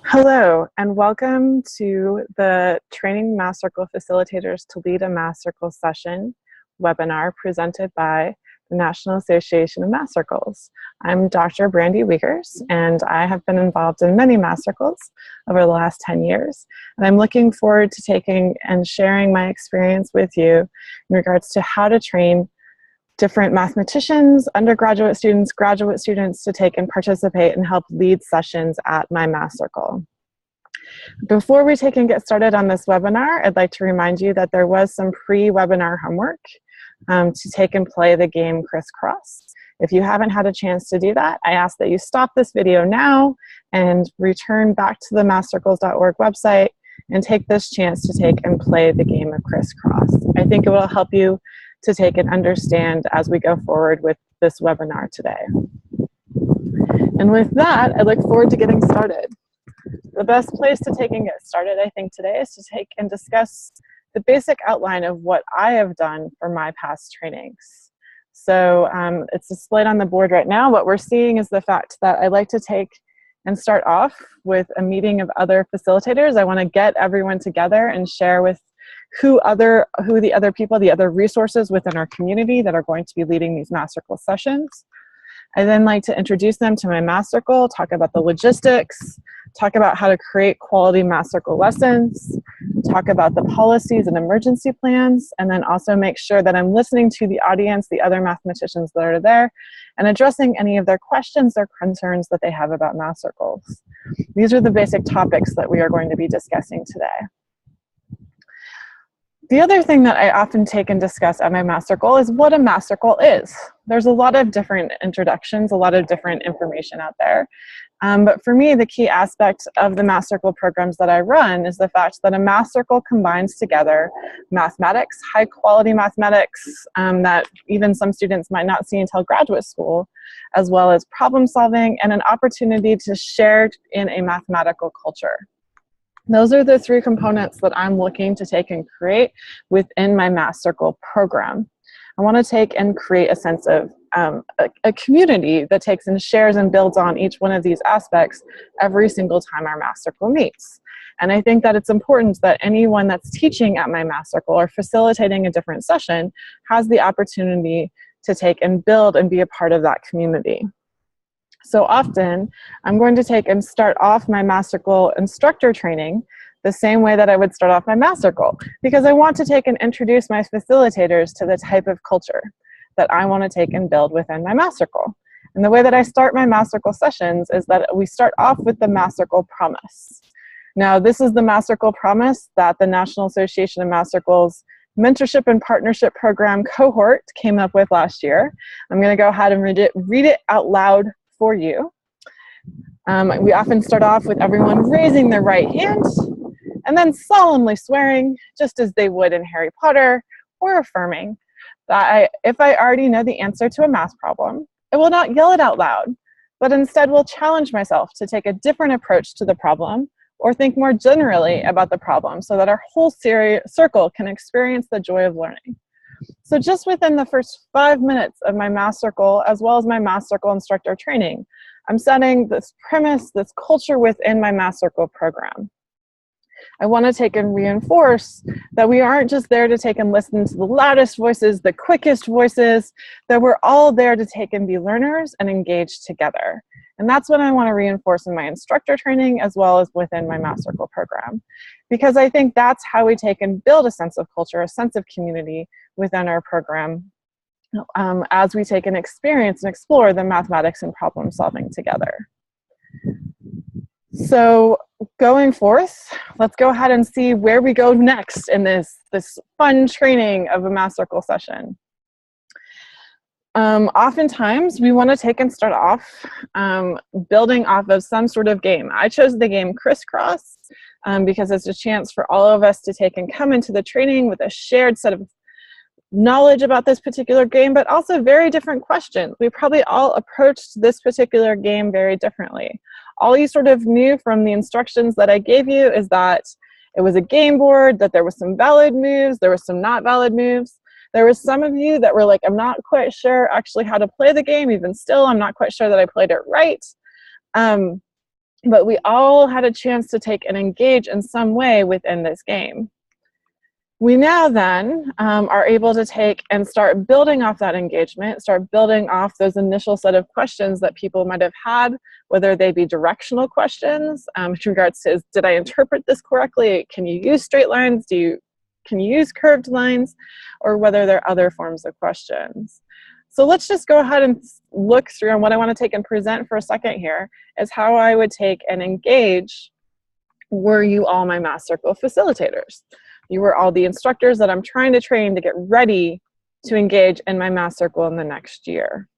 Hello, and welcome to the Training Math Circle Facilitators to Lead a Math Circle Session webinar presented by the National Association of Math Circles. I'm Dr. Brandy Wiegers, and I have been involved in many math circles over the last 10 years. And I'm looking forward to taking and sharing my experience with you in regards to how to train different mathematicians, undergraduate students, graduate students to take and participate and help lead sessions at my Math Circle. Before we take and get started on this webinar, I'd like to remind you that there was some pre-webinar homework to take and play the game Crisscross. If you haven't had a chance to do that, I ask that you stop this video now and return back to the mathcircles.org website and take this chance to take and play the game of Crisscross. I think it will help you to take and understand as we go forward with this webinar today. And with that, I look forward to getting started. The best place to take and get started, I think, today is to take and discuss the basic outline of what I have done for my past trainings. So it's displayed on the board right now. What we're seeing is the fact that I like to take and start off with a meeting of other facilitators. I want to get everyone together and share with who the other resources within our community that are going to be leading these Math Circle sessions. I then like to introduce them to my Math Circle, talk about the logistics, talk about how to create quality Math Circle lessons, talk about the policies and emergency plans, and then also make sure that I'm listening to the audience, the other mathematicians that are there, and addressing any of their questions or concerns that they have about Math Circles. These are the basic topics that we are going to be discussing today. The other thing that I often take and discuss at my Math Circle is what a Math Circle is. There's a lot of different introductions, a lot of different information out there. But for me, the key aspect of the Math Circle programs that I run is the fact that a Math Circle combines together mathematics, high quality mathematics that even some students might not see until graduate school, as well as problem solving and an opportunity to share in a mathematical culture. Those are the three components that I'm looking to take and create within my Math Circle program. I want to take and create a sense of a community that takes and shares and builds on each one of these aspects every single time our Math Circle meets. And I think that it's important that anyone that's teaching at my Math Circle or facilitating a different session has the opportunity to take and build and be a part of that community. So often, I'm going to take and start off my Math Circle instructor training the same way that I would start off my Math Circle, because I want to take and introduce my facilitators to the type of culture that I want to take and build within my Math Circle. And the way that I start my Math Circle sessions is that we start off with the Math Circle promise. Now, this is the Math Circle promise that the National Association of Math Circles Mentorship and Partnership Program cohort came up with last year. I'm going to go ahead and read it out loud for you. We often start off with everyone raising their right hand and then solemnly swearing, just as they would in Harry Potter, or affirming that if I already know the answer to a math problem, I will not yell it out loud, but instead will challenge myself to take a different approach to the problem or think more generally about the problem so that our whole circle can experience the joy of learning. So just within the first 5 minutes of my Math Circle, as well as my Math Circle instructor training, I'm setting this premise, this culture within my Math Circle program. I want to take and reinforce that we aren't just there to take and listen to the loudest voices, the quickest voices, that we're all there to take and be learners and engage together. And that's what I want to reinforce in my instructor training as well as within my Math Circle program. Because I think that's how we take and build a sense of culture, a sense of community within our program as we take and experience and explore the mathematics and problem solving together. So going forth, let's go ahead and see where we go next in this fun training of a Math Circle session. Oftentimes, we want to take and start off building off of some sort of game. I chose the game Crisscross because it's a chance for all of us to take and come into the training with a shared set of knowledge about this particular game, but also very different questions. We probably all approached this particular game very differently. All you sort of knew from the instructions that I gave you is that it was a game board, that there was some valid moves, there were some not valid moves. There was some of you that were like, I'm not quite sure actually how to play the game. Even still, I'm not quite sure that I played it right. but we all had a chance to take and engage in some way within this game. We now then are able to take and start building off that engagement, start building off those initial set of questions that people might have had, whether they be directional questions with regards to, did I interpret this correctly? Can you use straight lines? Can you use curved lines? Or whether there are other forms of questions. So let's just go ahead and look through, and what I want to take and present for a second here is how I would take and engage, were you all my Math Circle facilitators. You were all the instructors that I'm trying to train to get ready to engage in my Math Circle in the next year.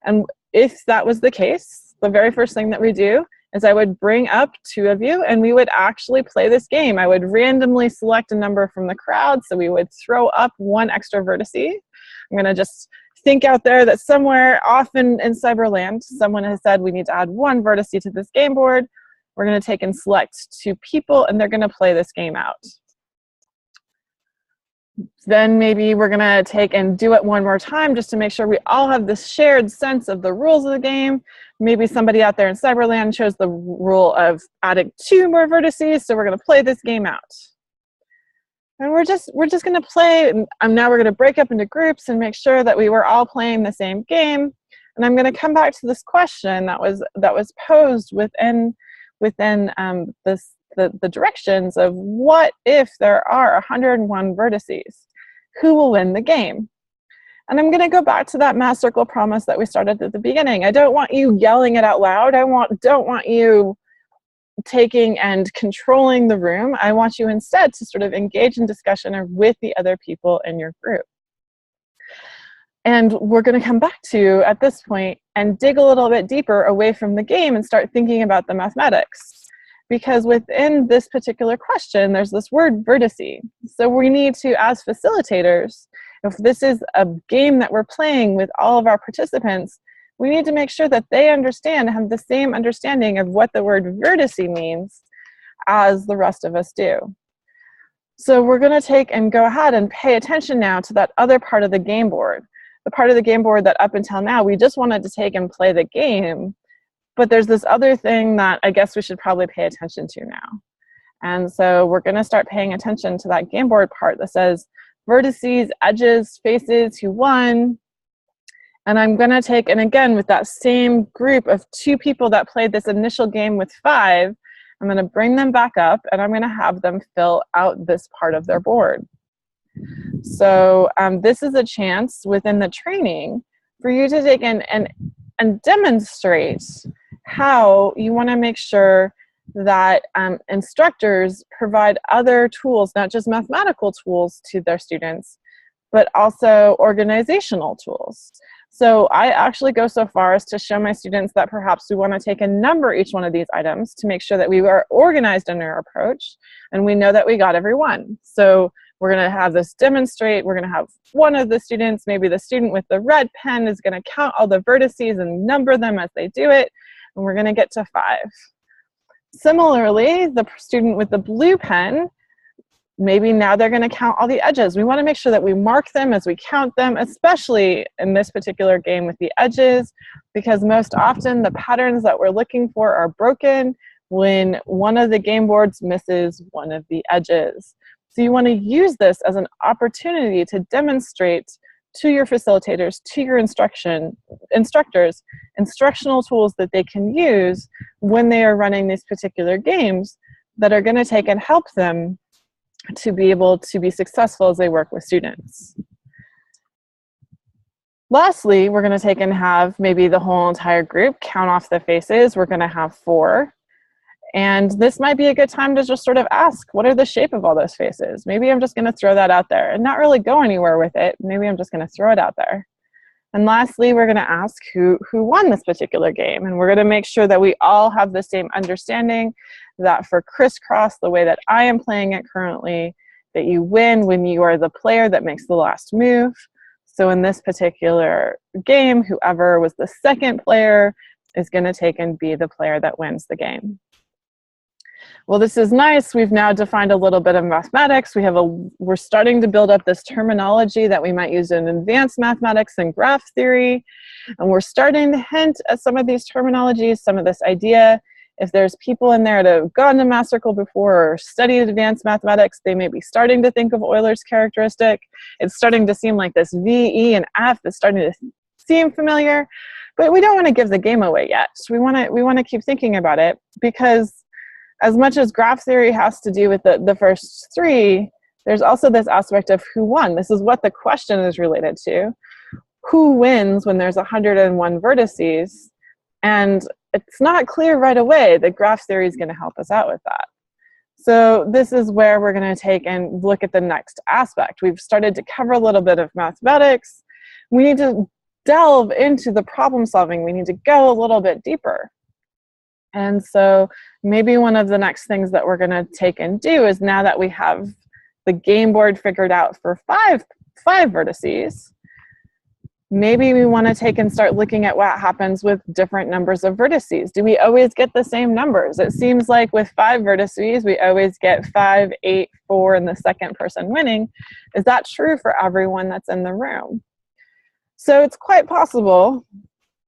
And if that was the case, the very first thing that we do is I would bring up 2 of you and we would actually play this game. I would randomly select a number from the crowd, so we would throw up 1 extra vertice. I'm gonna just think out there that somewhere often in Cyberland, someone has said we need to add 1 vertice to this game board. We're gonna take and select 2 people and they're gonna play this game out. Then maybe we're gonna take and do it one more time just to make sure we all have this shared sense of the rules of the game. Maybe somebody out there in Cyberland chose the rule of adding 2 more vertices, so we're gonna play this game out. And we're just gonna play, and now we're gonna break up into groups and make sure that we were all playing the same game. And I'm gonna come back to this question that was posed within the directions of, what if there are 101 vertices? Who will win the game? And I'm going to go back to that Math Circle promise that we started at the beginning. I don't want you yelling it out loud. Don't want you taking and controlling the room. I want you instead to sort of engage in discussion with the other people in your group. And we're going to come back to, at this point, and dig a little bit deeper away from the game and start thinking about the mathematics. Because within this particular question, there's this word vertice. So we need to, as facilitators, if this is a game that we're playing with all of our participants, we need to make sure that they understand, have the same understanding of what the word vertice means as the rest of us do. So we're going to take and go ahead and pay attention now to that other part of the game board. The part of the game board that up until now, we just wanted to take and play the game. But there's this other thing that I guess we should probably pay attention to now. And so we're going to start paying attention to that game board part that says vertices, edges, faces, who won. And I'm going to take, and again, with that same group of 2 people that played this initial game with 5, I'm going to bring them back up and I'm going to have them fill out this part of their board. So this is a chance within the training for you to take and demonstrate how you want to make sure that instructors provide other tools, not just mathematical tools to their students, but also organizational tools. So I actually go so far as to show my students that perhaps we want to take and number each one of these items to make sure that we are organized in our approach and we know that we got every one. So we're going to have this demonstrate. We're going to have one of the students, maybe the student with the red pen, is going to count all the vertices and number them as they do it, and we're going to get to 5. Similarly, the student with the blue pen, maybe now they're going to count all the edges. We want to make sure that we mark them as we count them, especially in this particular game with the edges, because most often the patterns that we're looking for are broken when one of the game boards misses one of the edges. So you want to use this as an opportunity to demonstrate to your facilitators, to your instructors, instructional tools that they can use when they are running these particular games that are going to take and help them to be able to be successful as they work with students. Lastly, we're going to take and have maybe the whole entire group count off the faces. We're going to have 4. And this might be a good time to just sort of ask, what are the shape of all those faces? Maybe I'm just going to throw that out there and not really go anywhere with it. Maybe I'm just going to throw it out there. And lastly, we're going to ask who won this particular game. And we're going to make sure that we all have the same understanding that for crisscross, the way that I am playing it currently, that you win when you are the player that makes the last move. So in this particular game, whoever was the second player is going to take and be the player that wins the game. Well, this is nice. We've now defined a little bit of mathematics. We're starting to build up this terminology that we might use in advanced mathematics and graph theory. And we're starting to hint at some of these terminologies, some of this idea. If there's people in there that have gone to Math Circle before or studied advanced mathematics, they may be starting to think of Euler's characteristic. It's starting to seem like this V, E, and F is starting to seem familiar, but we don't want to give the game away yet. We want to keep thinking about it, because as much as graph theory has to do with the first three, there's also this aspect of who won. This is what the question is related to. Who wins when there's 101 vertices? And it's not clear right away that graph theory is going to help us out with that. So this is where we're going to take and look at the next aspect. We've started to cover a little bit of mathematics. We need to delve into the problem solving. We need to go a little bit deeper. And so maybe one of the next things that we're going to take and do is, now that we have the game board figured out for five vertices, maybe we want to take and start looking at what happens with different numbers of vertices. Do we always get the same numbers? It seems like with 5 vertices, we always get 5, 8, 4, and the second person winning. Is that true for everyone that's in the room? So it's quite possible,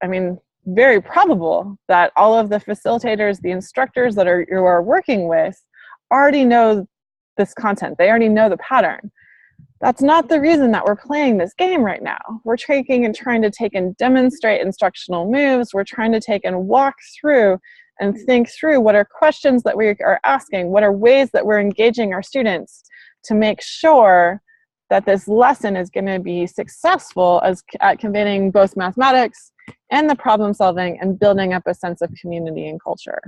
I mean, very probable, that all of the facilitators, the instructors that you are working with already know this content. They already know the pattern. That's not the reason that we're playing this game right now. We're taking and trying to take and demonstrate instructional moves. We're trying to take and walk through and think through what are questions that we are asking, what are ways that we're engaging our students to make sure that this lesson is going to be successful at conveying both mathematics and the problem solving and building up a sense of community and culture.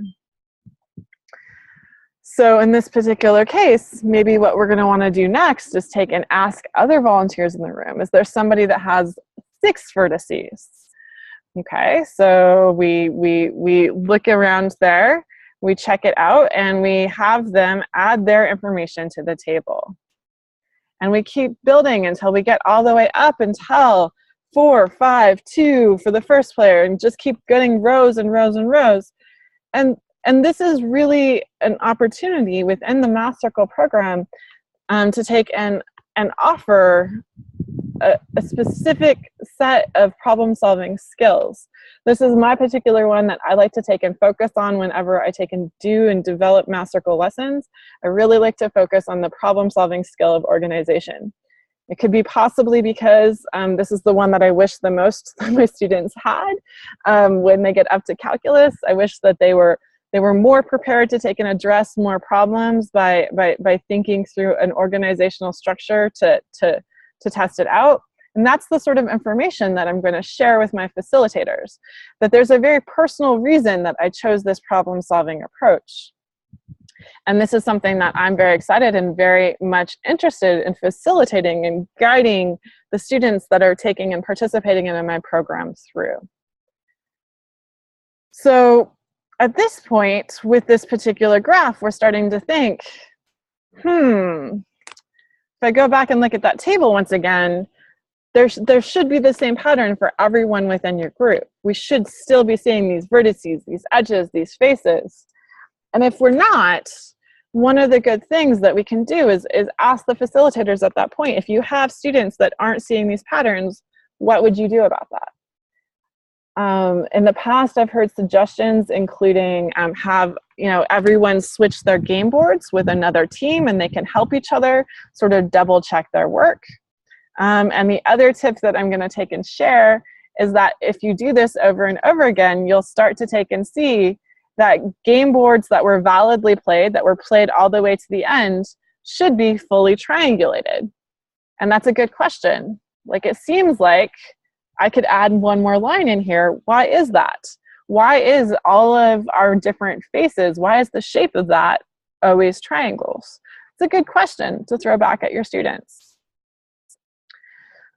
So in this particular case, maybe what we're going to want to do next is take and ask other volunteers in the room, is there somebody that has 6 vertices? Okay, so we look around there, we check it out, and we have them add their information to the table. And we keep building until we get all the way up until 4, 5, 2 for the first player, and just keep getting rows and rows and rows. And this is really an opportunity within the Math Circle program to take and offer a specific set of problem-solving skills. This is my particular one that I like to take and focus on whenever I take and do and develop Math Circle lessons. I really like to focus on the problem-solving skill of organization. It could be possibly because this is the one that I wish the most that my students had when they get up to calculus. I wish that they were more prepared to take and address more problems by thinking through an organizational structure to test it out. And that's the sort of information that I'm going to share with my facilitators, that there's a very personal reason that I chose this problem-solving approach. And this is something that I'm very excited and very much interested in facilitating and guiding the students that are taking and participating in my program through. So at this point, with this particular graph, we're starting to think, if I go back and look at that table once again, there should be the same pattern for everyone within your group. We should still be seeing these vertices, these edges, these faces. And if we're not, one of the good things that we can do is ask the facilitators at that point, if you have students that aren't seeing these patterns, what would you do about that? In the past, I've heard suggestions including have everyone switch their game boards with another team, and they can help each other sort of double check their work. And the other tip that I'm going to take and share is that if you do this over and over again, you'll start to take and see that game boards that were validly played, that were played all the way to the end, should be fully triangulated. And that's a good question. Like, it seems like I could add one more line in here. Why is that? Why is all of our different faces, why is the shape of that always triangles? It's a good question to throw back at your students.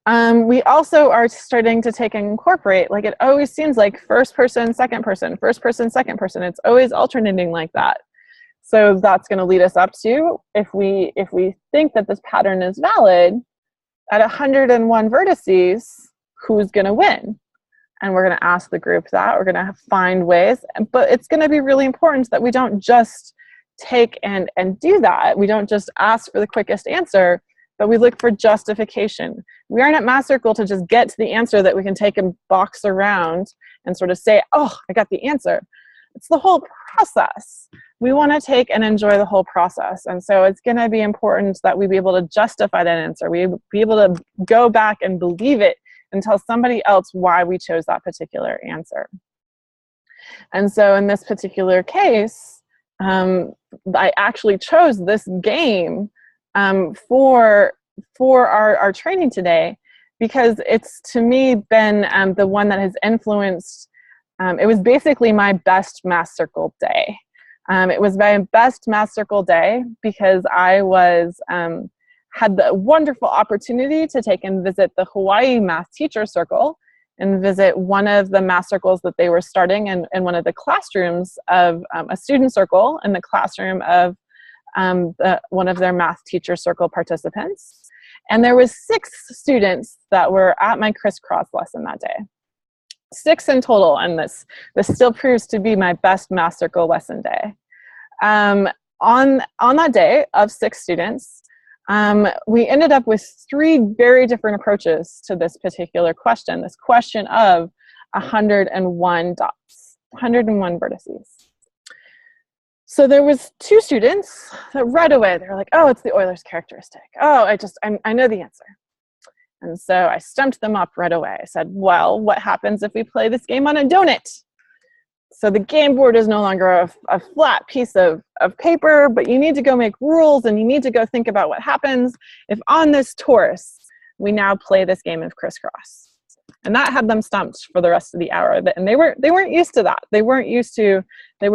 We also are starting to take and incorporate, like, it always seems like first person, second person, first person, second person. It's always alternating like that. So that's going to lead us up to, if we think that this pattern is valid, at 101 vertices, who's going to win? And we're going to ask the group that. We're going to find ways. But it's going to be really important that we don't just take and do that. We don't just ask for the quickest answer, but we look for justification. We aren't at Math Circle to just get to the answer that we can take and box around and sort of say, oh, I got the answer. It's the whole process. We want to take and enjoy the whole process. And so it's going to be important that we be able to justify that answer. We be able to go back and believe it and tell somebody else why we chose that particular answer. And so in this particular case, I actually chose this game for our training today because it's, to me, been the one that has influenced. It was basically my best Math Circle day. It was my best Math Circle day because I had the wonderful opportunity to take and visit the Hawaii Math Teacher Circle and visit one of the math circles that they were starting in one of the classrooms of a student circle in the classroom of one of their Math Teacher Circle participants. And there was 6 students that were at my crisscross lesson that day. 6 in total, and this still proves to be my best Math Circle lesson day. On that day of 6 students, we ended up with 3 very different approaches to this particular question, this question of 101 dots, 101 vertices. So there was 2 students that right away, they were like, oh, it's the Euler's characteristic. Oh, I know the answer. And so I stumped them up right away. I said, well, what happens if we play this game on a donut? So the game board is no longer a flat piece of paper, but you need to go make rules and you need to go think about what happens if on this torus, we now play this game of crisscross. And that had them stumped for the rest of the hour. And they weren't used to that. They were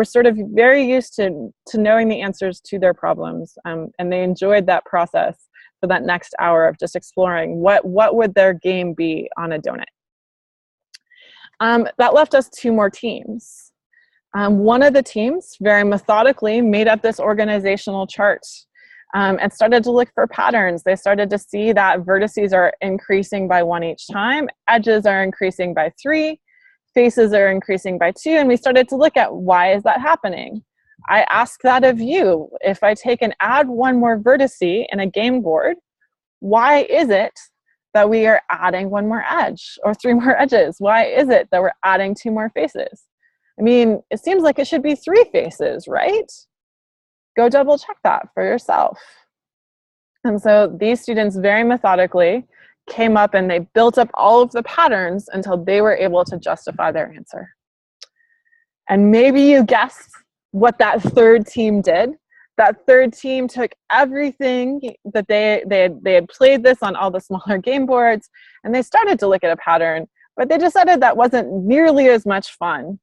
sort of very used to knowing the answers to their problems. And they enjoyed that process for that next hour of just exploring what would their game be on a donut. That left us 2 more teams. One of the teams very methodically made up this organizational chart and started to look for patterns. They started to see that vertices are increasing by 1 each time, edges are increasing by 3, faces are increasing by 2, and we started to look at why is that happening. I ask that of you. If I take and add 1 more vertice in a game board, why is it that we are adding 1 more edge or 3 more edges? Why is it that we're adding 2 more faces? I mean, it seems like it should be 3 faces, right? Go double check that for yourself. And so these students very methodically came up and they built up all of the patterns until they were able to justify their answer. And maybe you guessed what that 3rd team did. That 3rd team took everything that they had played this on all the smaller game boards, and they started to look at a pattern, but they decided that wasn't nearly as much fun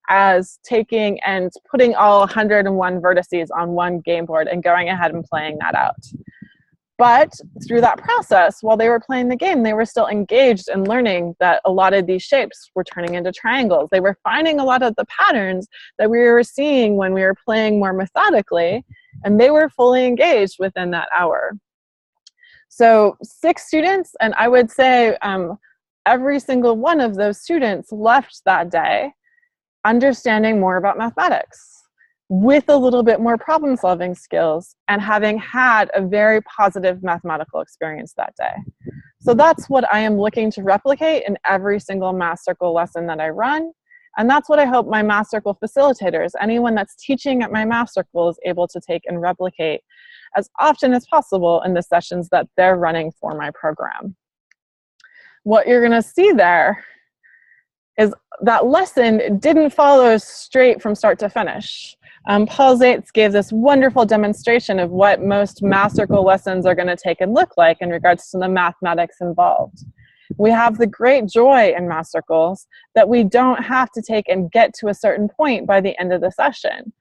as taking and putting all 101 vertices on 1 game board and going ahead and playing that out. But through that process, while they were playing the game, they were still engaged in learning that a lot of these shapes were turning into triangles. They were finding a lot of the patterns that we were seeing when we were playing more methodically, and they were fully engaged within that hour. So 6 students, and I would say every single one of those students left that day understanding more about mathematics with a little bit more problem solving skills and having had a very positive mathematical experience that day. So that's what I am looking to replicate in every single Math Circle lesson that I run. And that's what I hope my Math Circle facilitators, anyone that's teaching at my Math Circle, is able to take and replicate as often as possible in the sessions that they're running for my program. What you're gonna see there is that lesson didn't follow straight from start to finish. Paul Zaitz gave this wonderful demonstration of what most Math Circle lessons are going to take and look like in regards to the mathematics involved. We have the great joy in Math Circles that we don't have to take and get to a certain point by the end of the session.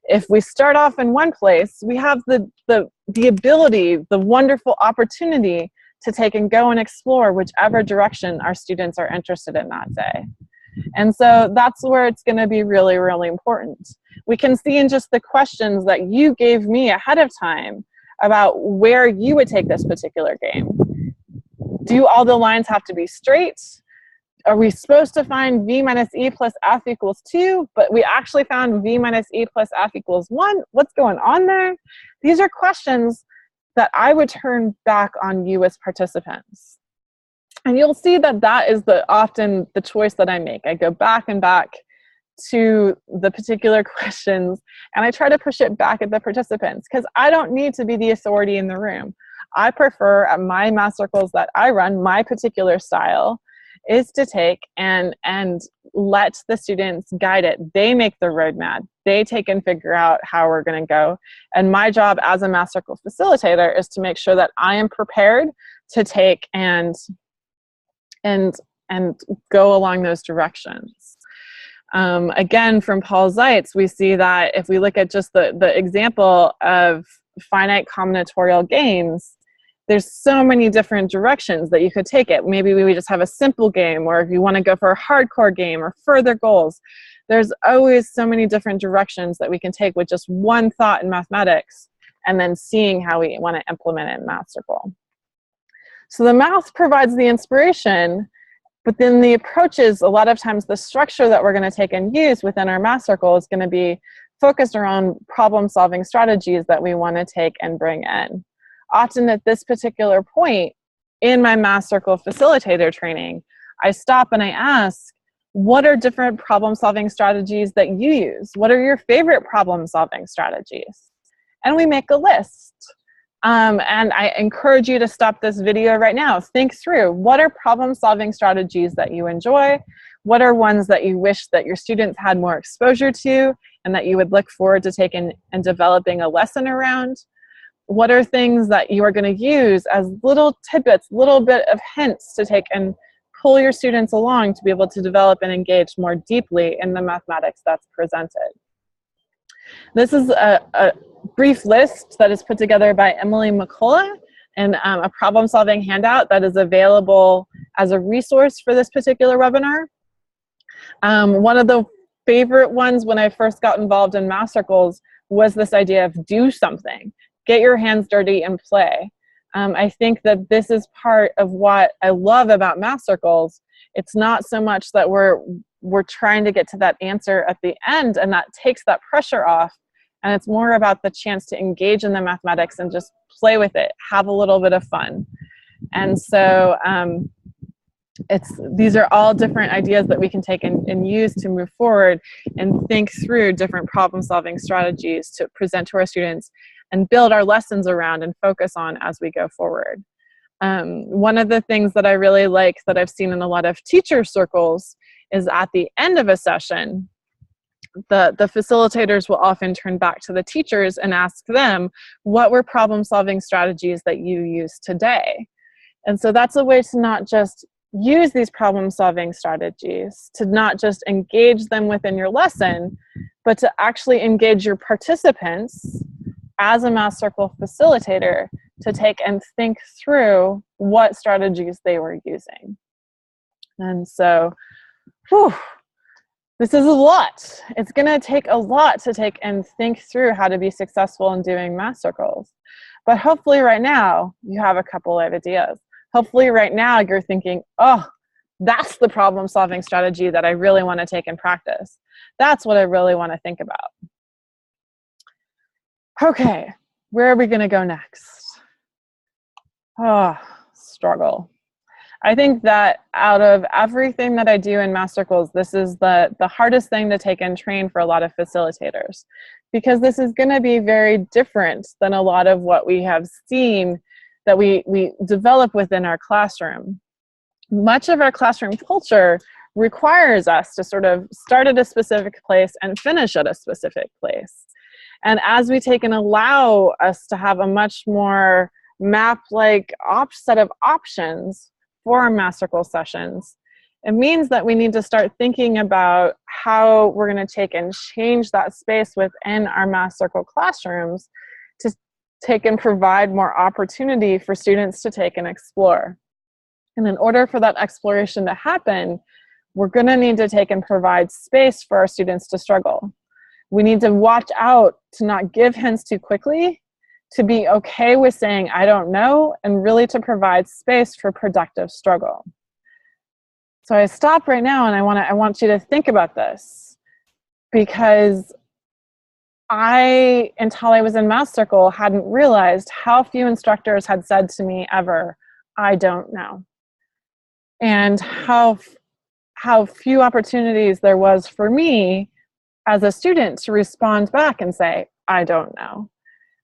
If we start off in one place, we have the ability, the wonderful opportunity to take and go and explore whichever direction our students are interested in that day. And so that's where it's going to be really, really important. We can see in just the questions that you gave me ahead of time about where you would take this particular game. Do all the lines have to be straight? Are we supposed to find v minus e plus f equals 2, but we actually found v minus e plus f equals 1? What's going on there? These are questions that I would turn back on you as participants. And you'll see that that is often the choice that I make. I go back and back to the particular questions, and I try to push it back at the participants, because I don't need to be the authority in the room. I prefer, at my math circles that I run, my particular style is to take and let the students guide it. They make the roadmap. They take and figure out how we're going to go. And my job as a Math Circle facilitator is to make sure that I am prepared to take and go along those directions. Again, from Paul Zeitz, we see that if we look at just the example of finite combinatorial games, there's so many different directions that you could take it. Maybe we would just have a simple game, or if you want to go for a hardcore game or further goals, there's always so many different directions that we can take with just one thought in mathematics, and then seeing how we want to implement it in Math Circle. So the math provides the inspiration, but then the approaches, a lot of times the structure that we're going to take and use within our Math Circle is going to be focused around problem-solving strategies that we want to take and bring in. Often at this particular point in my Math Circle facilitator training, I stop and I ask, what are different problem-solving strategies that you use? What are your favorite problem-solving strategies? And we make a list. And I encourage you to stop this video right now. Think through, what are problem-solving strategies that you enjoy? What are ones that you wish that your students had more exposure to and that you would look forward to taking and developing a lesson around? What are things that you are going to use as little tidbits, little bit of hints to take and pull your students along to be able to develop and engage more deeply in the mathematics that's presented? This is a brief list that is put together by Emily McCullough, and a problem-solving handout that is available as a resource for this particular webinar. One of the favorite ones when I first got involved in Math Circles was this idea of do something. Get your hands dirty and play. I think that this is part of what I love about Math Circles. It's not so much that we're trying to get to that answer at the end, and that takes that pressure off. And it's more about the chance to engage in the mathematics and just play with it, have a little bit of fun. And so these are all different ideas that we can take and use to move forward and think through different problem-solving strategies to present to our students and build our lessons around and focus on as we go forward. One of the things that I really like that I've seen in a lot of teacher circles is at the end of a session, the facilitators will often turn back to the teachers and ask them, what were problem-solving strategies that you used today? And so that's a way to not just use these problem-solving strategies, to not just engage them within your lesson, but to actually engage your participants as a Math Circle facilitator to take and think through what strategies they were using. And so, this is a lot. It's going to take a lot to take and think through how to be successful in doing Math Circles. But hopefully right now, you have a couple of ideas. Hopefully right now, you're thinking, oh, that's the problem-solving strategy that I really want to take and practice. That's what I really want to think about. Okay, where are we going to go next? Oh, struggle. I think that out of everything that I do in Math Circles, this is the hardest thing to take and train for a lot of facilitators, because this is going to be very different than a lot of what we have seen that we develop within our classroom. Much of our classroom culture requires us to sort of start at a specific place and finish at a specific place. And as we take and allow us to have a much more map-like set of options for our Math Circle sessions, it means that we need to start thinking about how we're going to take and change that space within our Math Circle classrooms to take and provide more opportunity for students to take and explore. And in order for that exploration to happen, we're going to need to take and provide space for our students to struggle. We need to watch out to not give hints too quickly, to be okay with saying, I don't know, and really to provide space for productive struggle. So I stop right now and I want you to think about this, because until I was in Math Circle, hadn't realized how few instructors had said to me ever, I don't know. And how how few opportunities there was for me as a student to respond back and say, I don't know.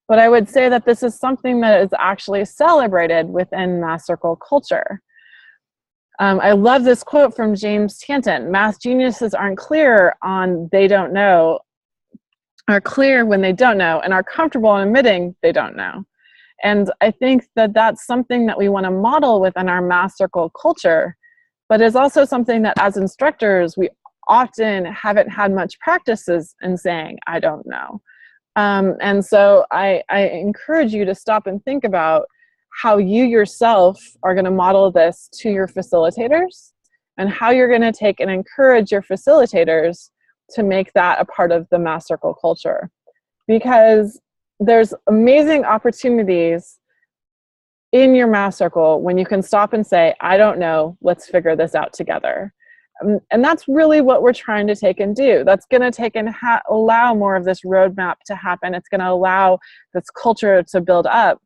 But I would say that this is something that is actually celebrated within Math Circle culture. I love this quote from James Tanton: math geniuses aren't clear on they don't know, are clear when they don't know, and are comfortable in admitting they don't know. And I think that that's something that we want to model within our Math Circle culture, but is also something that as instructors, we often haven't had much practices in saying, I don't know. And so I encourage you to stop and think about how you yourself are going to model this to your facilitators, and how you're going to take and encourage your facilitators to make that a part of the Math Circle culture. Because there's amazing opportunities in your Math Circle when you can stop and say, I don't know, let's figure this out together. And that's really what we're trying to take and do. That's going to take and allow more of this roadmap to happen. It's going to allow this culture to build up.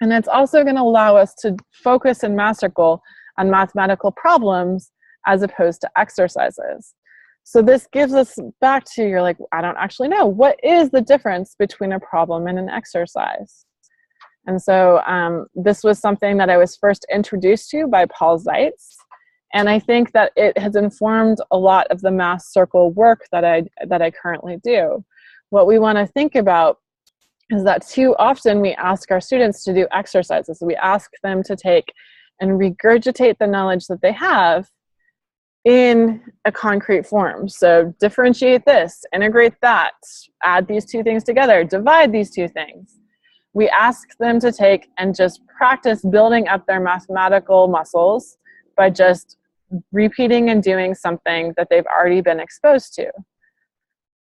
And it's also going to allow us to focus in Math Circle on mathematical problems as opposed to exercises. So this gives us back to, you're like, I don't actually know. What is the difference between a problem and an exercise? And so this was something that I was first introduced to by Paul Zeitz. And I think that it has informed a lot of the Math Circle work that I currently do. What we want to think about is that too often we ask our students to do exercises. We ask them to take and regurgitate the knowledge that they have in a concrete form. So differentiate this, integrate that, add these two things together, divide these two things. We ask them to take and just practice building up their mathematical muscles by just repeating and doing something that they've already been exposed to.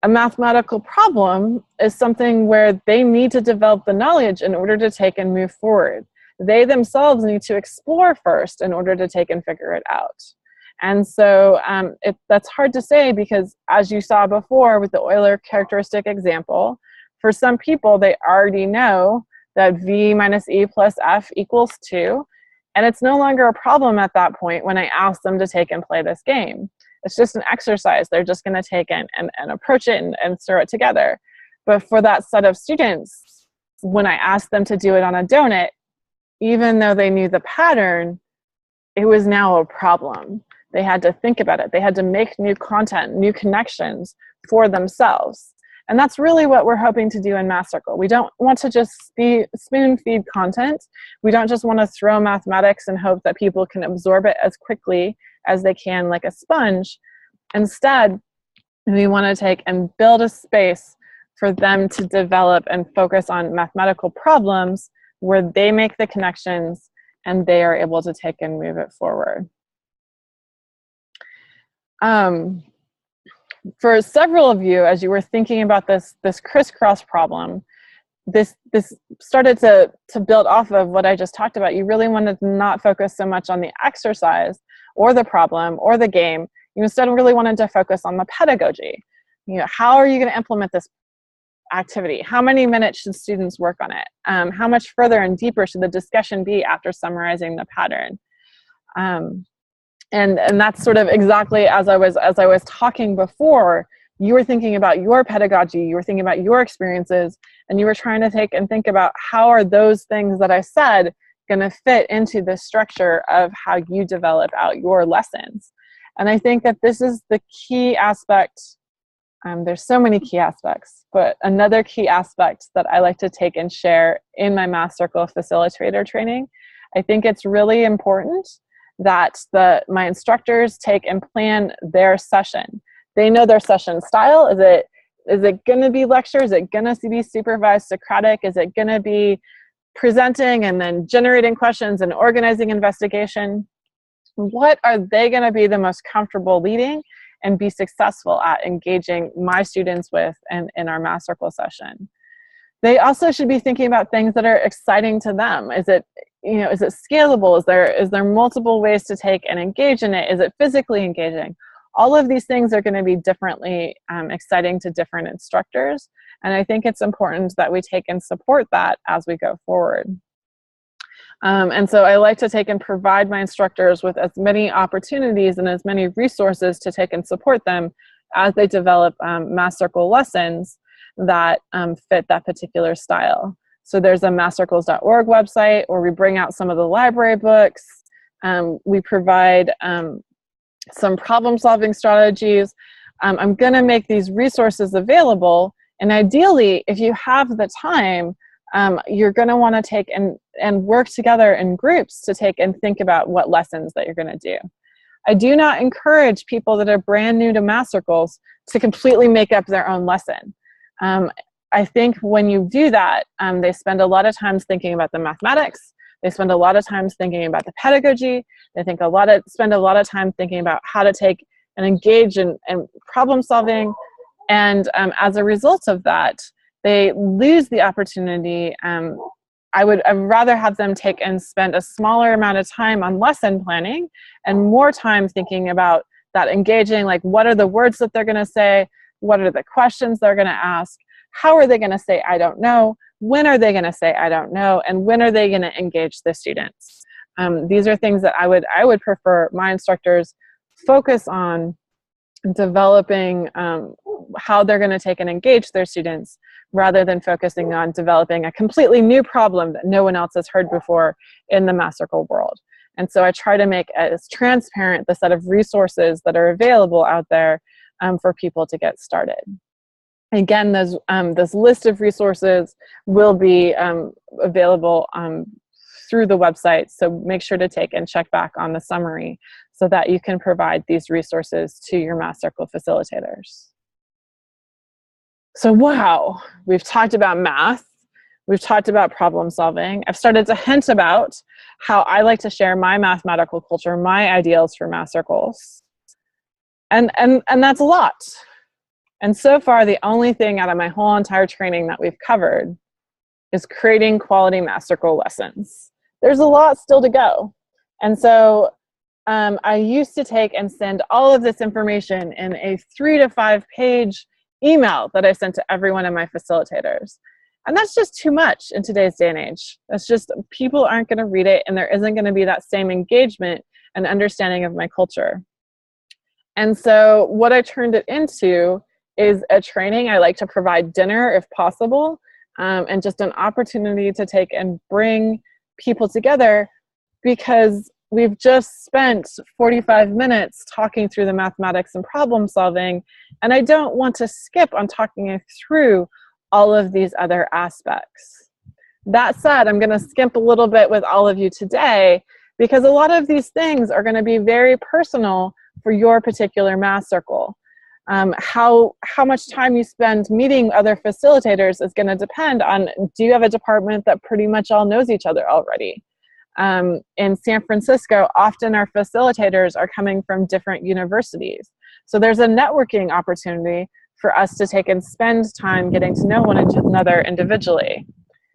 A mathematical problem is something where they need to develop the knowledge in order to take and move forward. They themselves need to explore first in order to take and figure it out. And so that's hard to say, because as you saw before with the Euler characteristic example, for some people, they already know that v minus e plus f equals 2. And it's no longer a problem at that point when I ask them to take and play this game. It's just an exercise. They're just going to take and approach it and throw it together. But for that set of students, when I asked them to do it on a donut, even though they knew the pattern, it was now a problem. They had to think about it. They had to make new content, new connections for themselves. And that's really what we're hoping to do in Math Circle. We don't want to just spoon feed content. We don't just want to throw mathematics and hope that people can absorb it as quickly as they can like a sponge. Instead, we want to take and build a space for them to develop and focus on mathematical problems where they make the connections and they are able to take and move it forward. For several of you, as you were thinking about this crisscross problem, this started to build off of what I just talked about. You really wanted to not focus so much on the exercise or the problem or the game. You instead really wanted to focus on the pedagogy. You know, how are you going to implement this activity? How many minutes should students work on it? How much further and deeper should the discussion be after summarizing the pattern? And that's sort of exactly as I was talking before. You were thinking about your pedagogy, you were thinking about your experiences, and you were trying to take and think about how are those things that I said going to fit into the structure of how you develop out your lessons. And I think that this is the key aspect. There's so many key aspects, but another key aspect that I like to take and share in my Math Circle facilitator training, I think it's really important that my instructors take and plan their session. They know their session style. Is it going to be lecture? Is it going to be supervised Socratic? Is it going to be presenting and then generating questions and organizing investigation? What are they going to be the most comfortable leading and be successful at engaging my students with in our Math Circle session? They also should be thinking about things that are exciting to them. Is it scalable? Is there multiple ways to take and engage in it? Is it physically engaging? All of these things are going to be differently exciting to different instructors. And I think it's important that we take and support that as we go forward. And so I like to take and provide my instructors with as many opportunities and as many resources to take and support them as they develop Math Circle lessons that fit that particular style. So there's a mathcircles.org website where we bring out some of the library books. We provide some problem-solving strategies. I'm going to make these resources available, and ideally, if you have the time, you're going to want to take and work together in groups to take and think about what lessons that you're going to do. I do not encourage people that are brand new to Math Circles to completely make up their own lesson. I think when you do that, they spend a lot of time thinking about the mathematics. They spend a lot of time thinking about the pedagogy. They spend a lot of time thinking about how to take and engage in problem solving. And as a result of that, they lose the opportunity. I'd rather have them take and spend a smaller amount of time on lesson planning and more time thinking about that engaging, like what are the words that they're going to say? What are the questions they're going to ask? How are they going to say, I don't know? When are they going to say, I don't know? And when are they going to engage the students? These are things that I would prefer my instructors focus on developing how they're going to take and engage their students, rather than focusing on developing a completely new problem that no one else has heard before in the Math Circle world. And so I try to make as transparent the set of resources that are available out there for people to get started. Again, this list of resources will be available through the website, so make sure to take and check back on the summary so that you can provide these resources to your Math Circle facilitators. So wow, we've talked about math, we've talked about problem solving. I've started to hint about how I like to share my mathematical culture, my ideals for Math Circles. And that's a lot. And so far, the only thing out of my whole entire training that we've covered is creating quality Math Circle lessons. There's a lot still to go. And so I used to take and send all of this information in a 3 to 5 page email that I sent to every one of my facilitators. And that's just too much in today's day and age. That's just, people aren't going to read it, and there isn't going to be that same engagement and understanding of my culture. And so what I turned it into is a training. I like to provide dinner if possible, and just an opportunity to take and bring people together, because we've just spent 45 minutes talking through the mathematics and problem solving, and I don't want to skip on talking through all of these other aspects. That said, I'm going to skip a little bit with all of you today, because a lot of these things are going to be very personal for your particular Math Circle. How much time you spend meeting other facilitators is going to depend on, do you have a department that pretty much all knows each other already? In San Francisco, often our facilitators are coming from different universities. So there's a networking opportunity for us to take and spend time getting to know one another individually.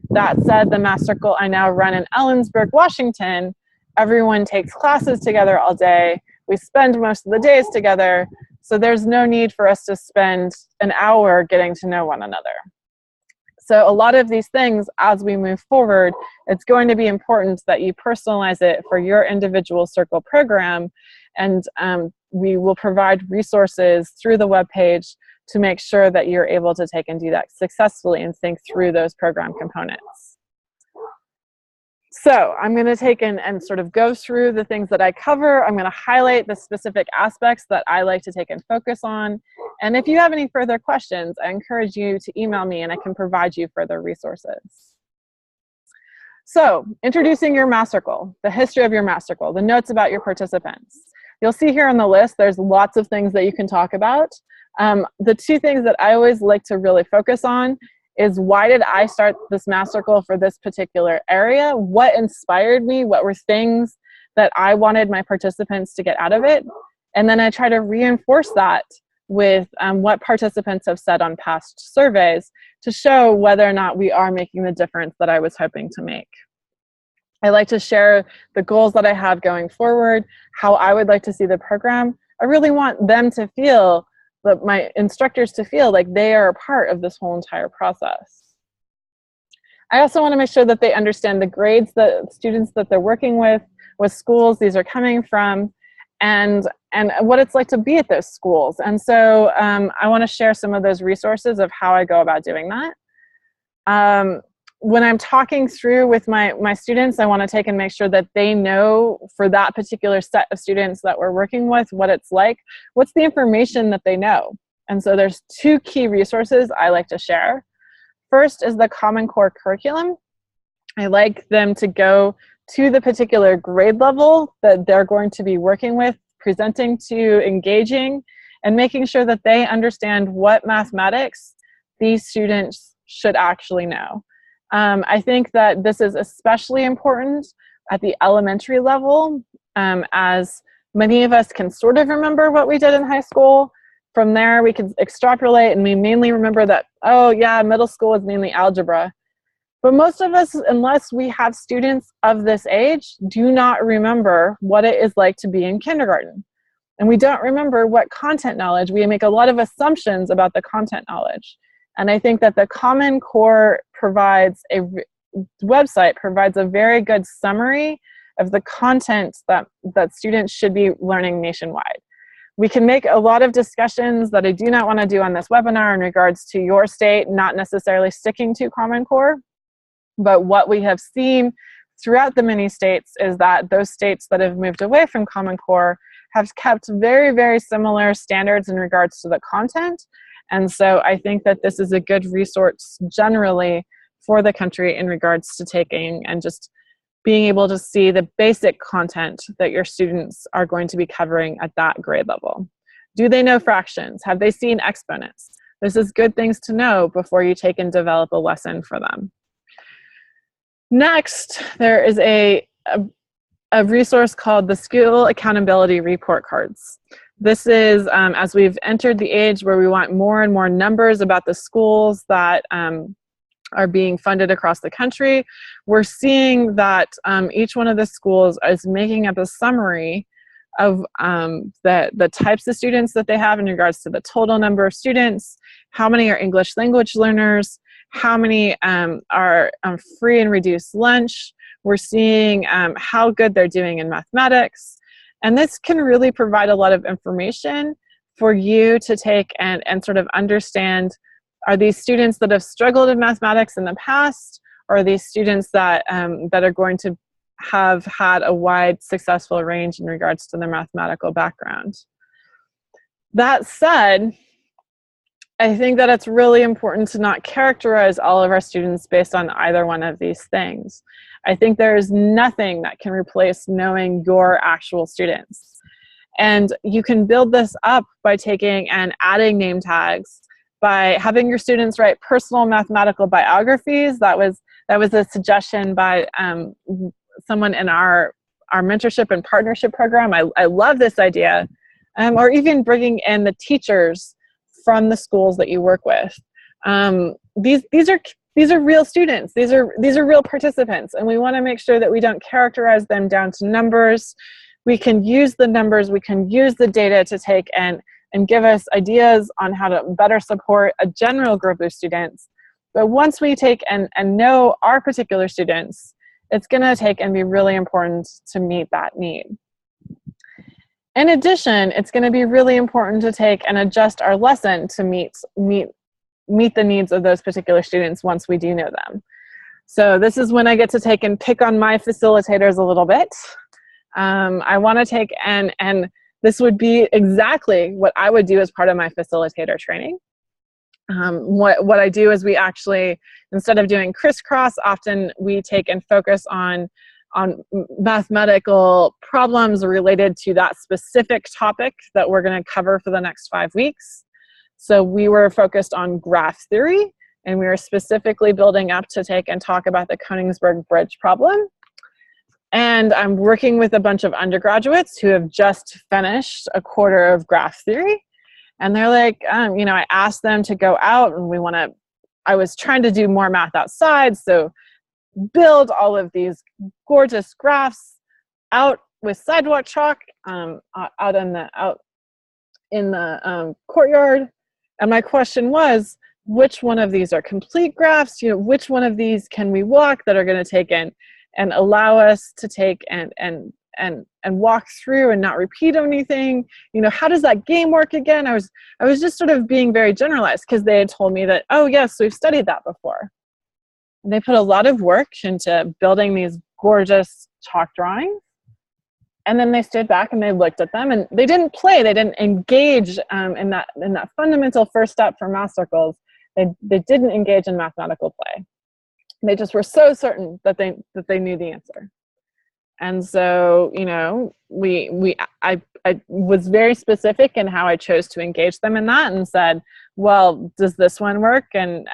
That said, the Math Circle I now run in Ellensburg, Washington, everyone takes classes together all day. We spend most of the days together, so there's no need for us to spend an hour getting to know one another. So a lot of these things, as we move forward, it's going to be important that you personalize it for your individual circle program, and we will provide resources through the webpage to make sure that you're able to take and do that successfully and think through those program components. So I'm going to take and sort of go through the things that I cover. I'm going to highlight the specific aspects that I like to take and focus on. And if you have any further questions, I encourage you to email me and I can provide you further resources. So introducing your Math Circle, the history of your Math Circle, the notes about your participants. You'll see here on the list, there's lots of things that you can talk about. The two things that I always like to really focus on is, why did I start this Math Circle for this particular area? What inspired me? What were things that I wanted my participants to get out of it? And then I try to reinforce that with what participants have said on past surveys to show whether or not we are making the difference that I was hoping to make. I like to share the goals that I have going forward, how I would like to see the program. I really want them to feel, but my instructors to feel like they are a part of this whole entire process. I also want to make sure that they understand the grades that students that they're working with, what schools these are coming from, and what it's like to be at those schools. And so I want to share some of those resources of how I go about doing that. When I'm talking through with my students, I want to take and make sure that they know for that particular set of students that we're working with what it's like, what's the information that they know. And so there's two key resources I like to share. First is the Common Core curriculum. I like them to go to the particular grade level that they're going to be working with, presenting to, engaging, and making sure that they understand what mathematics these students should actually know. I think that this is especially important at the elementary level, as many of us can sort of remember what we did in high school. From there, we can extrapolate, and we mainly remember that, oh yeah, middle school is mainly algebra. But most of us, unless we have students of this age, do not remember what it is like to be in kindergarten. And we don't remember what content knowledge. We make a lot of assumptions about the content knowledge. And I think that the Common Core website provides a very good summary of the content that students should be learning nationwide. We can make a lot of discussions that I do not want to do on this webinar in regards to your state not necessarily sticking to Common Core. But what we have seen throughout the many states is that those states that have moved away from Common Core have kept very, very similar standards in regards to the content. And so I think that this is a good resource generally for the country in regards to taking and just being able to see the basic content that your students are going to be covering at that grade level. Do they know fractions? Have they seen exponents? This is good things to know before you take and develop a lesson for them. Next, there is a resource called the School Accountability Report Cards. This is as we've entered the age where we want more and more numbers about the schools that are being funded across the country. We're seeing that each one of the schools is making up a summary of the types of students that they have in regards to the total number of students, how many are English language learners, how many are free and reduced lunch. We're seeing how good they're doing in mathematics. And this can really provide a lot of information for you to take and sort of understand, are these students that have struggled in mathematics in the past, or are these students that, that are going to have had a wide successful range in regards to their mathematical background? That said, I think that it's really important to not characterize all of our students based on either one of these things. I think there is nothing that can replace knowing your actual students. And you can build this up by taking and adding name tags, by having your students write personal mathematical biographies. That was a suggestion by someone in our mentorship and partnership program. I love this idea. Or even bringing in the teachers from the schools that you work with. These are real students. These are real participants, and we want to make sure that we don't characterize them down to numbers. We can use the numbers, we can use the data to take and give us ideas on how to better support a general group of students. But once we take and know our particular students, it's going to take and be really important to meet that need. In addition, it's going to be really important to take and adjust our lesson to meet the needs of those particular students once we do know them. So this is when I get to take and pick on my facilitators a little bit. I want to take and this would be exactly what I would do as part of my facilitator training. What I do is we actually, instead of doing crisscross, often we take and focus on mathematical problems related to that specific topic that we're going to cover for the next 5 weeks. So we were focused on graph theory, and we were specifically building up to take and talk about the Königsberg Bridge problem. And I'm working with a bunch of undergraduates who have just finished a quarter of graph theory. And they're like, you know, I asked them to go out, and I was trying to do more math outside, so build all of these gorgeous graphs out with sidewalk chalk out in the courtyard. And my question was, which one of these are complete graphs, which one of these can we walk that are going to take in and allow us to take and walk through and not repeat anything. How does that game work again? I was just sort of being very generalized because they had told me that, oh yes, we've studied that before. And they put a lot of work into building these gorgeous chalk drawings. And then they stood back and they looked at them, and they didn't play. They didn't engage in that fundamental first step for math circles. They didn't engage in mathematical play. They just were so certain that they knew the answer. And so, I was very specific in how I chose to engage them in that, and said, well, does this one work? And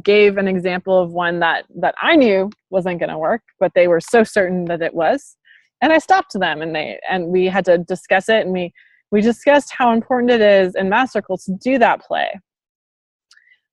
gave an example of one that I knew wasn't going to work, but they were so certain that it was. And I stopped them, and we had to discuss it, and we discussed how important it is in Math Circle to do that play.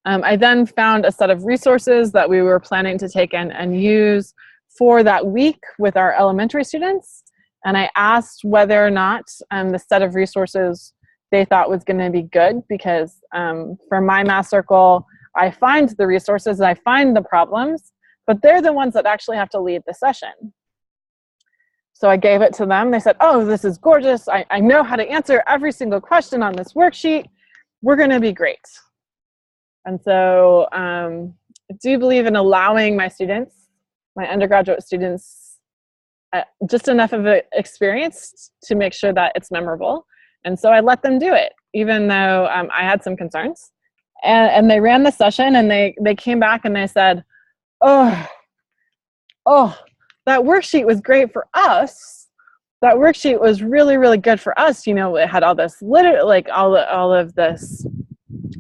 I then found a set of resources that we were planning to take in and use for that week with our elementary students. And I asked whether or not the set of resources they thought was going to be good, because for my Math Circle, I find the resources, I find the problems, but they're the ones that actually have to lead the session. So I gave it to them. They said, oh, this is gorgeous. I know how to answer every single question on this worksheet. We're going to be great. And so I do believe in allowing my students, my undergraduate students, just enough of an experience to make sure that it's memorable. And so I let them do it, even though I had some concerns. And they ran the session, and they came back and they said, oh, that worksheet was great for us. That worksheet was really, really good for us. It had all this all of this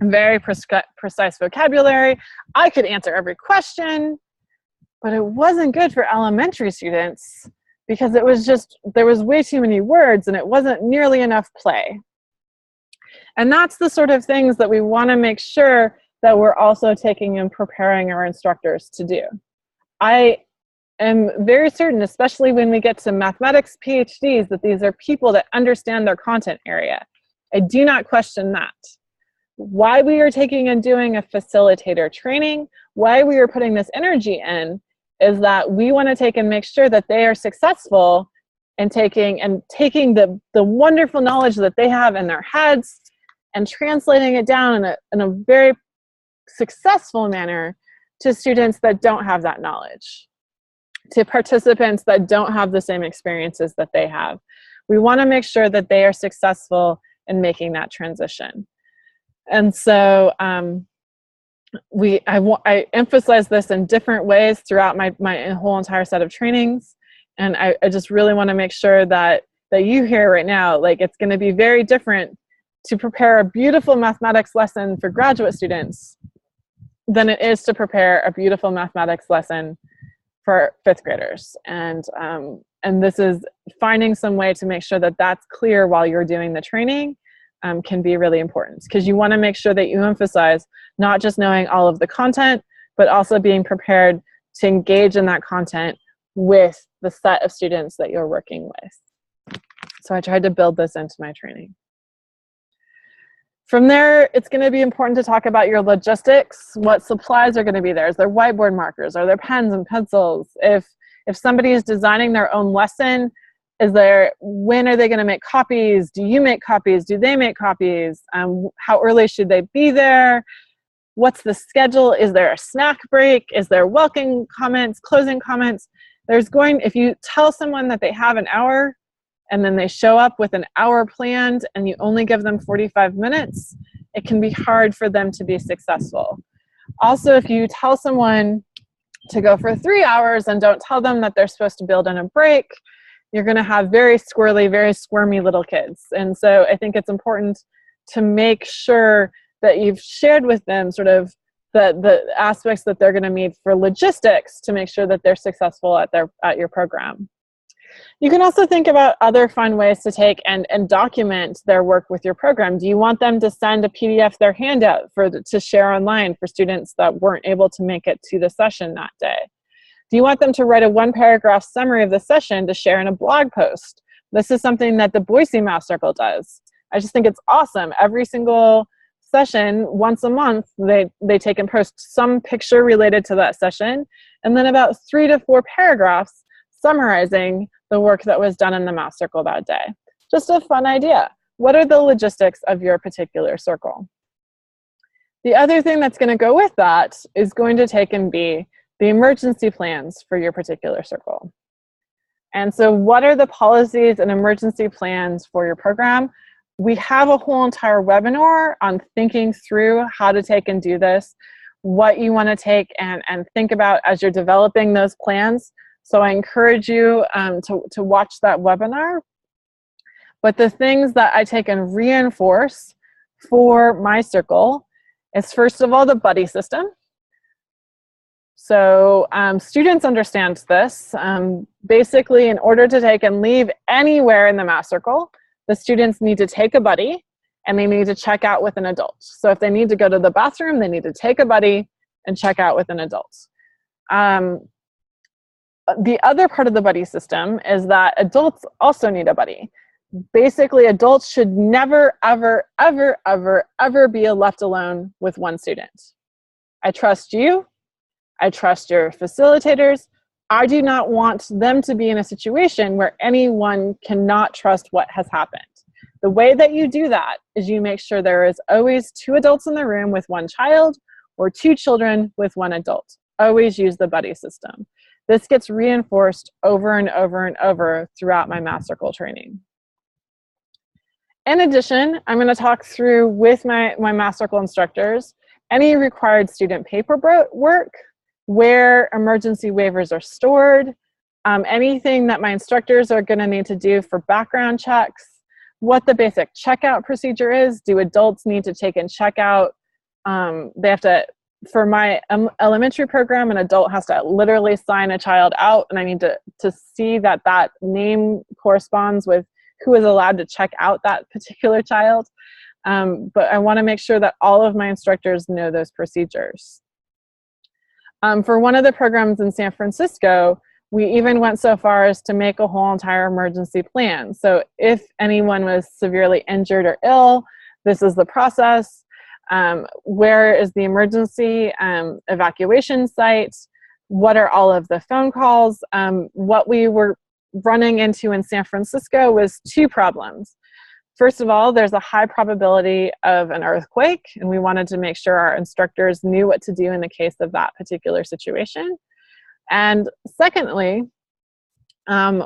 very precise vocabulary. I could answer every question, but it wasn't good for elementary students because there was way too many words and it wasn't nearly enough play. And that's the sort of things that we want to make sure that we're also taking and preparing our instructors to do. I am very certain, especially when we get to mathematics PhDs, that these are people that understand their content area. I do not question that. Why we are taking and doing a facilitator training, why we are putting this energy in, is that we want to take and make sure that they are successful in taking the wonderful knowledge that they have in their heads and translating it down in a very successful manner to students that don't have that knowledge, to participants that don't have the same experiences that they have. We want to make sure that they are successful in making that transition. And so I emphasize this in different ways throughout my whole entire set of trainings. And I just really want to make sure that you hear right now, like, it's going to be very different to prepare a beautiful mathematics lesson for graduate students than it is to prepare a beautiful mathematics lesson for fifth graders. And this is finding some way to make sure that that's clear while you're doing the training. Can be really important, because you want to make sure that you emphasize not just knowing all of the content, but also being prepared to engage in that content with the set of students that you're working with. So I tried to build this into my training. From there, it's going to be important to talk about your logistics. What supplies are going to be there? Is there whiteboard markers? Are there pens and pencils? If somebody is designing their own lesson, when are they going to make copies? Do you make copies? Do they make copies? How early should they be there? What's the schedule? Is there a snack break? Is there welcome comments, closing comments? If you tell someone that they have an hour and then they show up with an hour planned and you only give them 45 minutes, it can be hard for them to be successful. Also, if you tell someone to go for 3 hours and don't tell them that they're supposed to build in a break, you're going to have very squirrely, very squirmy little kids. And so I think it's important to make sure that you've shared with them sort of the aspects that they're going to need for logistics to make sure that they're successful at your program. You can also think about other fun ways to take and document their work with your program. Do you want them to send a PDF their handout to share online for students that weren't able to make it to the session that day? Do you want them to write a 1-paragraph summary of the session to share in a blog post? This is something that the Boise Math Circle does. I just think it's awesome. Every single session once a month, they take and post some picture related to that session, and then about 3 to 4 paragraphs summarizing the work that was done in the Math Circle that day. Just a fun idea. What are the logistics of your particular circle? The other thing that's going to go with that is going to take and be the emergency plans for your particular circle. And so what are the policies and emergency plans for your program? We have a whole entire webinar on thinking through how to take and do this, what you want to take and think about as you're developing those plans. So I encourage you to watch that webinar. But the things that I take and reinforce for my circle is, first of all, the buddy system. So students understand this. Basically, in order to take and leave anywhere in the Math Circle, the students need to take a buddy and they need to check out with an adult. So if they need to go to the bathroom, they need to take a buddy and check out with an adult. The other part of the buddy system is that adults also need a buddy. Basically, adults should never, ever, ever, ever, ever be left alone with one student. I trust you. I trust your facilitators. I do not want them to be in a situation where anyone cannot trust what has happened. The way that you do that is you make sure there is always 2 adults in the room with 1 child or 2 children with 1 adult. Always use the buddy system. This gets reinforced over and over and over throughout my Math Circle training. In addition, I'm going to talk through with my Math Circle instructors any required student paperwork, where emergency waivers are stored, anything that my instructors are going to need to do for background checks, what the basic checkout procedure is. Do adults need to take and check out? They have to, for my elementary program, an adult has to literally sign a child out, and I need to see that that name corresponds with who is allowed to check out that particular child. But I want to make sure that all of my instructors know those procedures. For one of the programs in San Francisco, we even went so far as to make a whole entire emergency plan. So if anyone was severely injured or ill, this is the process. Where is the emergency evacuation site? What are all of the phone calls? What we were running into in San Francisco was 2 problems. First of all, there's a high probability of an earthquake, and we wanted to make sure our instructors knew what to do in the case of that particular situation. And secondly,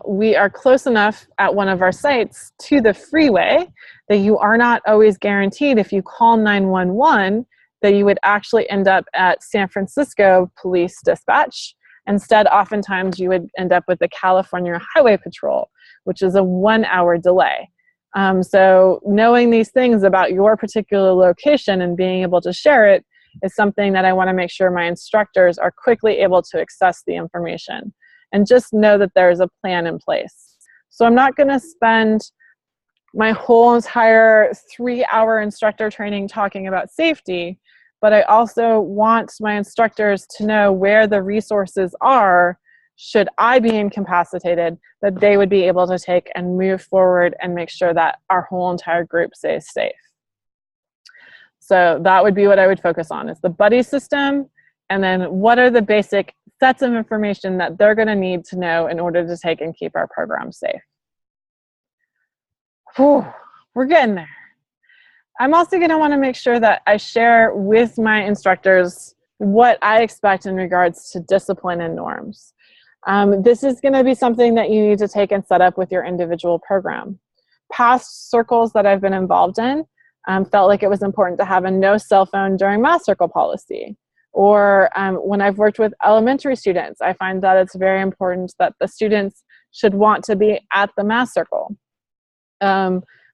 we are close enough at one of our sites to the freeway that you are not always guaranteed, if you call 911, that you would actually end up at San Francisco Police Dispatch. Instead, oftentimes you would end up with the California Highway Patrol, which is a 1-hour delay. So knowing these things about your particular location and being able to share it is something that I want to make sure my instructors are quickly able to access the information, and just know that there is a plan in place. So I'm not going to spend my whole entire 3-hour instructor training talking about safety, but I also want my instructors to know where the resources are should I be incapacitated, that they would be able to take and move forward and make sure that our whole entire group stays safe. So that would be what I would focus on, is the buddy system, and then what are the basic sets of information that they're going to need to know in order to take and keep our program safe. Whew, we're getting there. I'm also going to want to make sure that I share with my instructors what I expect in regards to discipline and norms. This is going to be something that you need to take and set up with your individual program. Past circles that I've been involved in felt like it was important to have a no cell phone during Math Circle policy. Or when I've worked with elementary students, I find that it's very important that the students should want to be at the Math Circle.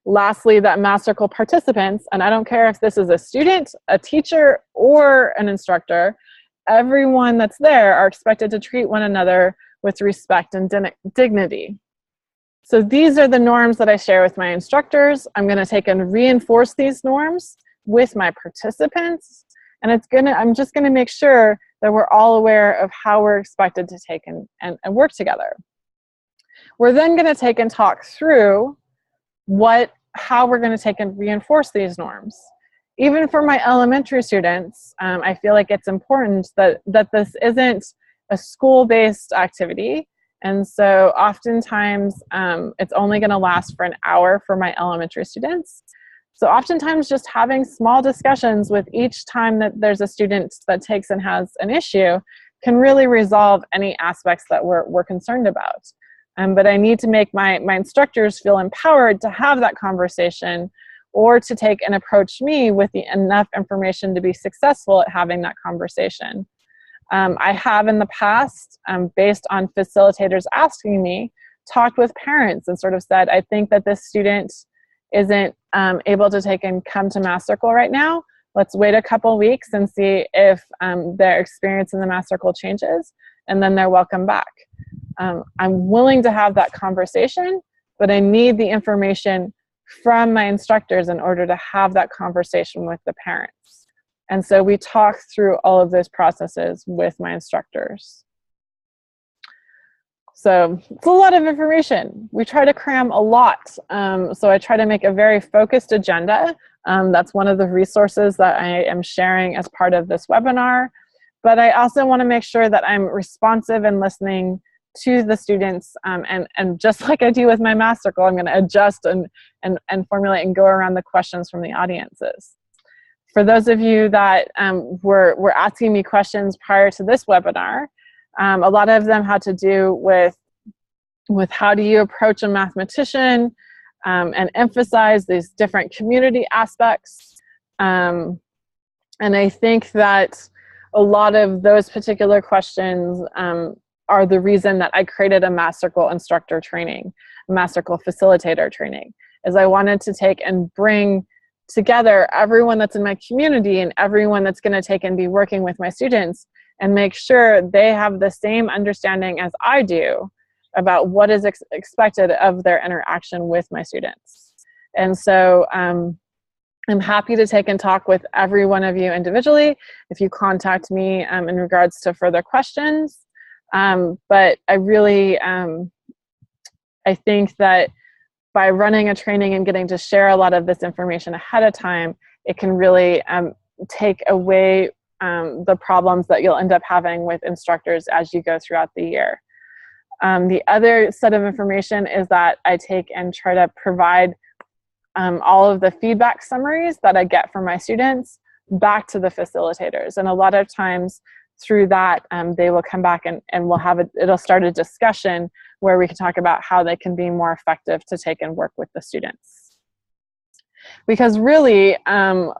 Lastly, that Math Circle participants, and I don't care if this is a student, a teacher, or an instructor, everyone that's there are expected to treat one another with respect and dignity. So these are the norms that I share with my instructors. I'm going to take and reinforce these norms with my participants, and I'm just going to make sure that we're all aware of how we're expected to take and work together. We're then going to take and talk through how we're going to take and reinforce these norms. even for my elementary students, I feel like it's important that this isn't a school-based activity. And so oftentimes it's only going to last for an hour for my elementary students. So oftentimes just having small discussions with each time that there's a student that takes and has an issue can really resolve any aspects that we're concerned about. But I need to make my instructors feel empowered to have that conversation, or to take and approach me with enough information to be successful at having that conversation. I have in the past, based on facilitators asking me, talked with parents and sort of said, I think that this student isn't able to take and come to Math Circle right now. Let's wait a couple weeks and see if their experience in the Math Circle changes, and then they're welcome back. I'm willing to have that conversation, but I need the information from my instructors in order to have that conversation with the parents. And so we talk through all of those processes with my instructors. So it's a lot of information. We try to cram a lot. So I try to make a very focused agenda. That's one of the resources that I am sharing as part of this webinar. But I also want to make sure that I'm responsive and listening to the students, and just like I do with my Math Circle, I'm going to adjust and formulate and go around the questions from the audiences. For those of you that were asking me questions prior to this webinar, a lot of them had to do with how do you approach a mathematician, and emphasize these different community aspects. And I think that a lot of those particular questions are the reason that I created a Math Circle instructor training, Math Circle facilitator training, is I wanted to take and bring together everyone that's in my community and everyone that's going to take and be working with my students, and make sure they have the same understanding as I do about what is expected of their interaction with my students. And so I'm happy to take and talk with every one of you individually if you contact me in regards to further questions. But I really, I think that by running a training and getting to share a lot of this information ahead of time, it can really take away the problems that you'll end up having with instructors as you go throughout the year. The other set of information is that I take and try to provide all of the feedback summaries that I get from my students back to the facilitators. And a lot of times through that, they will come back and we'll have it'll start a discussion where we can talk about how they can be more effective to take and work with the students. Because really,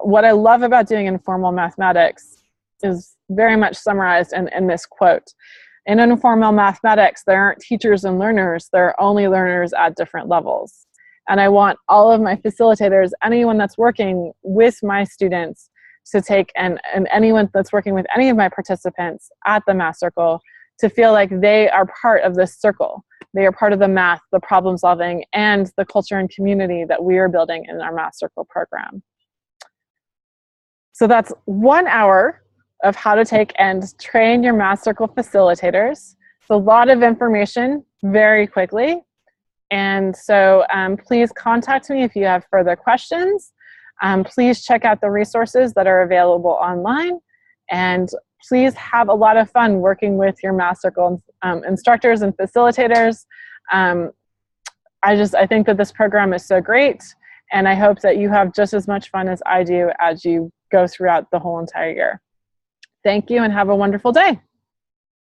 what I love about doing informal mathematics is very much summarized in this quote. In informal mathematics, there aren't teachers and learners, there are only learners at different levels. And I want all of my facilitators, anyone that's working with my students, to take, and anyone that's working with any of my participants at the Math Circle, to feel like they are part of this circle. They are part of the math, the problem solving, and the culture and community that we are building in our Math Circle program. So that's 1 hour of how to take and train your Math Circle facilitators. It's a lot of information very quickly. And so please contact me if you have further questions. Please check out the resources that are available online, and please have a lot of fun working with your Math Circle instructors and facilitators. I think that this program is so great, and I hope that you have just as much fun as I do as you go throughout the whole entire year. Thank you, and have a wonderful day.